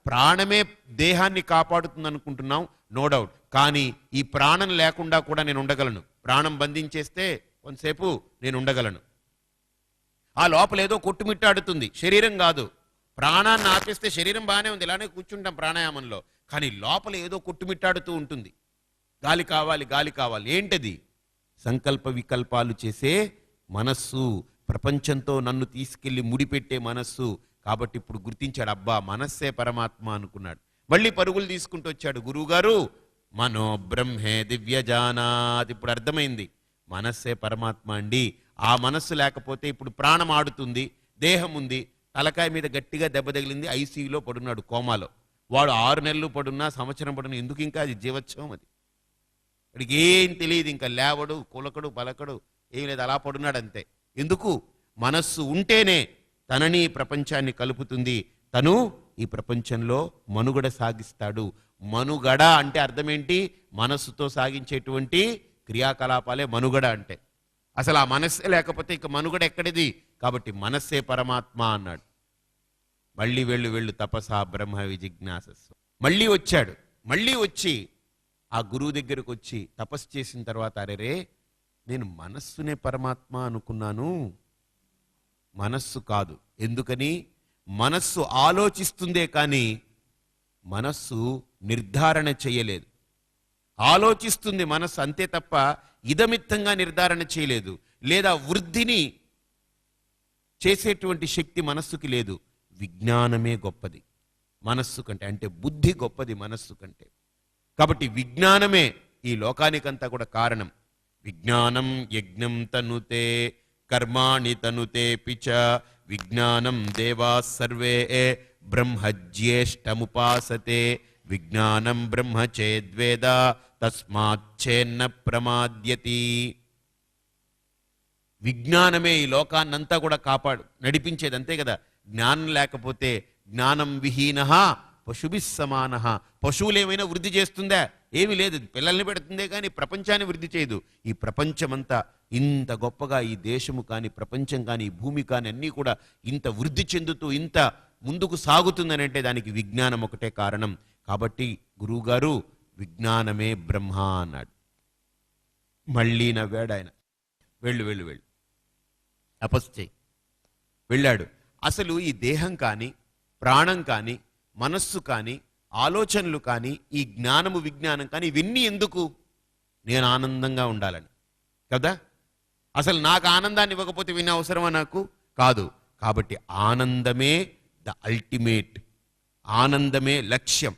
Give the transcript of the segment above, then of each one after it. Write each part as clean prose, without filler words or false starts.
ప్రాణమే దేహాన్ని కాపాడుతుంది అనుకుంటున్నాం, నో డౌట్. కానీ ఈ ప్రాణం లేకుండా కూడా నేను ఉండగలను. ప్రాణం బంధించేస్తే కొంతసేపు నేను ఉండగలను. ఆ లోపల ఏదో కొట్టుమిట్టాడుతుంది, శరీరం కాదు. ప్రాణాన్ని ఆపేస్తే శరీరం బాగానే ఉంది, ఇలానే కూర్చుంటాం ప్రాణాయామంలో. కానీ లోపల ఏదో కొట్టుమిట్టాడుతూ ఉంటుంది. గాలి కావాలి, గాలి కావాలి. ఏంటది? సంకల్ప వికల్పాలు చేసే మనస్సు, ప్రపంచంతో నన్ను తీసుకెళ్లి ముడిపెట్టే మనస్సు. కాబట్టి ఇప్పుడు గుర్తించాడు, అబ్బా మనస్సే పరమాత్మ అనుకున్నాడు. మళ్ళీ పరుగులు తీసుకుంటూ వచ్చాడు. గురువుగారు, మనో బ్రహ్మే దివ్యజానాత్. ఇప్పుడు అర్థమైంది, మనస్సే పరమాత్మ అండి. ఆ మనస్సు లేకపోతే ఇప్పుడు ప్రాణం ఆడుతుంది, దేహం ఉంది, తలకాయ మీద గట్టిగా దెబ్బ తగిలింది, ఐసీయూలో పడున్నాడు, కోమాలో. వాడు 6 నెలలు పడున్నా, సంవత్సరం పడున్నా, ఎందుకు ఇంకా అది జీవోత్సవం. అది వాడికి ఏం తెలియదు, ఇంకా లేవడు, కులకడు, పలకడు, ఏం లేదు, అలా పడున్నాడు అంతే. ఎందుకు? మనస్సు ఉంటేనే తనని ప్రపంచాన్ని కలుపుతుంది, తను ఈ ప్రపంచంలో మనుగడ సాగిస్తాడు. మనుగడ అంటే అర్థం ఏంటి? మనస్సుతో సాగించేటువంటి క్రియాకలాపాలే మనుగడ అంటే. అసలు ఆ మనస్సే లేకపోతే ఇక మనుగడ ఎక్కడిది? కాబట్టి మనస్సే పరమాత్మ అన్నాడు. మళ్ళీ వెళ్ళు తపసా బ్రహ్మ విజిజ్ఞాసస్సు. మళ్ళీ వచ్చాడు. మళ్ళీ వచ్చి ఆ గురువు దగ్గరకు వచ్చి తపస్సు చేసిన తర్వాత, అరేరే నేను మనస్సునే పరమాత్మ అనుకున్నాను, మనస్సు కాదు. ఎందుకని? మనస్సు ఆలోచిస్తుందే కానీ మనస్సు నిర్ధారణ చేయలేదు. ఆలోచిస్తుంది మనస్సు అంతే తప్ప ఇదమిత్తంగా నిర్ధారణ చేయలేదు. లేదా వృద్ధిని చేసేటువంటి శక్తి మనస్సుకి లేదు. విజ్ఞానమే గొప్పది మనస్సు కంటే, అంటే బుద్ధి గొప్పది మనస్సు కంటే. కాబట్టి విజ్ఞానమే ఈ లోకానికంతా కూడా కారణం. విజ్ఞానం యజ్ఞం తనుతే కర్మాణి తనుతే పిచ విజ్ఞానం దేవా సర్వే బ్రహ్మజ్యేష్టముపాసతే విజ్ఞానం బ్రహ్మ చేద్వేద తస్మాచ్చేన్న ప్రమాద్యతి. విజ్ఞానమే ఈ లోకాన్నంతా కూడా నడిపించేది, అంతే కదా. జ్ఞానం లేకపోతే జ్ఞానం విహీనః పశుభిః సమానః. పశువులు ఏమైనా వృద్ధి చేస్తుందా? ఏమీ లేదు, పిల్లల్ని పెడుతుందే కానీ ప్రపంచాన్ని వృద్ధి చేయదు. ఈ ప్రపంచమంతా ఇంత గొప్పగా, ఈ దేశము కానీ ప్రపంచం కానీ ఈ భూమి కానీ అన్నీ కూడా ఇంత వృద్ధి చెందుతూ ఇంత ముందుకు సాగుతుందని అంటే దానికి విజ్ఞానం ఒకటే కారణం. కాబట్టి గురువుగారు విజ్ఞానమే బ్రహ్మ అన్నాడు. మళ్ళీ నవ్వాడు ఆయన. వెళ్ళు తపస్సు చేయి. వెళ్ళాడు. అసలు ఈ దేహం కానీ ప్రాణం కానీ మనస్సు కానీ ఆలోచనలు కానీ ఈ జ్ఞానము విజ్ఞానం కానీ ఇవన్నీ ఎందుకు? నేను ఆనందంగా ఉండాలని కదా. అసలు నాకు ఆనందాన్ని ఇవ్వకపోతే వినే అవసరమా నాకు? కాదు. కాబట్టి ఆనందమే ద అల్టిమేట్, ఆనందమే లక్ష్యం.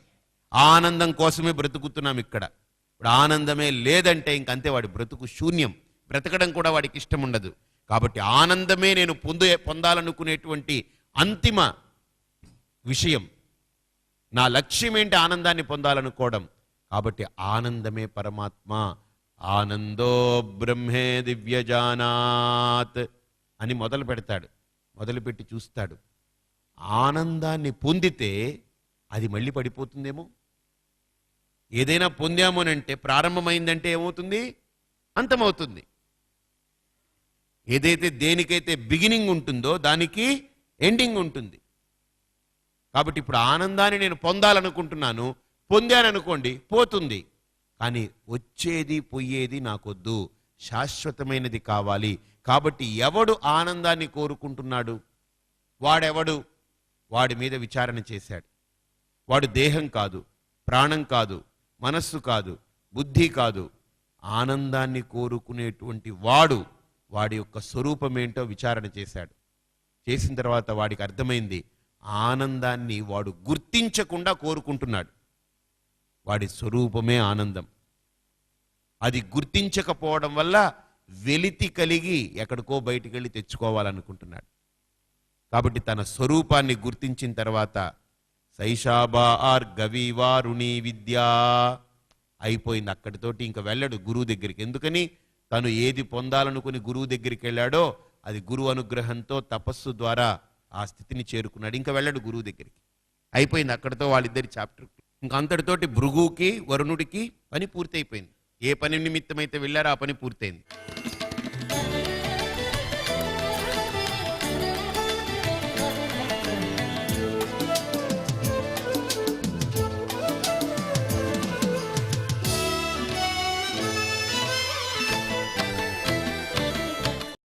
ఆనందం కోసమే బ్రతుకుతున్నాం ఇక్కడ. ఇప్పుడు ఆనందమే లేదంటే ఇంకంతే, వాడి బ్రతుకు శూన్యం. బ్రతకడం కూడా వాడికి ఇష్టం ఉండదు. కాబట్టి ఆనందమే నేను పొందాలనుకునేటువంటి అంతిమ విషయం. నా లక్ష్యం ఏంటి? ఆనందాన్ని పొందాలనుకోవడం. కాబట్టి ఆనందమే పరమాత్మ. ఆనందో బ్రహ్మే దివ్యజానాత్ అని మొదలు పెడతాడు. మొదలుపెట్టి చూస్తాడు. ఆనందాన్ని పొందితే అది మళ్ళీ పడిపోతుందేమో. ఏదైనా పొందామోనంటే ప్రారంభమైందంటే ఏమవుతుంది? అంతమవుతుంది. ఏదైతే దేనికైతే బిగినింగ్ ఉంటుందో దానికి ఎండింగ్ ఉంటుంది. కాబట్టి ఇప్పుడు ఆనందాన్ని నేను పొందాలనుకుంటున్నాను, పొందాననుకోండి పోతుంది. కానీ వచ్చేది పోయేది నాకొద్దు, శాశ్వతమైనది కావాలి. కాబట్టి ఎవడు ఆనందాన్ని కోరుకుంటున్నాడు? వాడెవడు? వాడి మీద విచారణ చేశాడు. వాడు దేహం కాదు, ప్రాణం కాదు, మనస్సు కాదు, బుద్ధి కాదు. ఆనందాన్ని కోరుకునేటువంటి వాడి యొక్క స్వరూపమేంటో విచారణ చేశాడు. చేసిన తర్వాత వాడికి అర్థమైంది, ఆనందాన్ని వాడు గుర్తించకుండా కోరుకుంటున్నాడు. వాడి స్వరూపమే ఆనందం. అది గుర్తించకపోవడం వల్ల వెలితి కలిగి ఎక్కడికో బయటికి వెళ్ళి తెచ్చుకోవాలనుకుంటున్నాడు. కాబట్టి తన స్వరూపాన్ని గుర్తించిన తర్వాత సైషాబార్ గవివారుణి విద్యా అయిపోయింది. అక్కడితోటి ఇంకా వెళ్ళడు గురువు దగ్గరికి. ఎందుకని? తను ఏది పొందాలనుకుని గురువు దగ్గరికి వెళ్ళాడో అది గురువు అనుగ్రహంతో తపస్సు ద్వారా ఆ స్థితిని చేరుకున్నాడు. ఇంకా వెళ్ళడు గురువు దగ్గరికి. అయిపోయింది అక్కడితో వాళ్ళిద్దరి చాప్టర్. ఇంకా అంతటితోటి భృగువుకి వరుణుడికి పని పూర్తి అయిపోయింది. ఏ పని నిమిత్తమైతే వెళ్ళారో ఆ పని పూర్తయింది.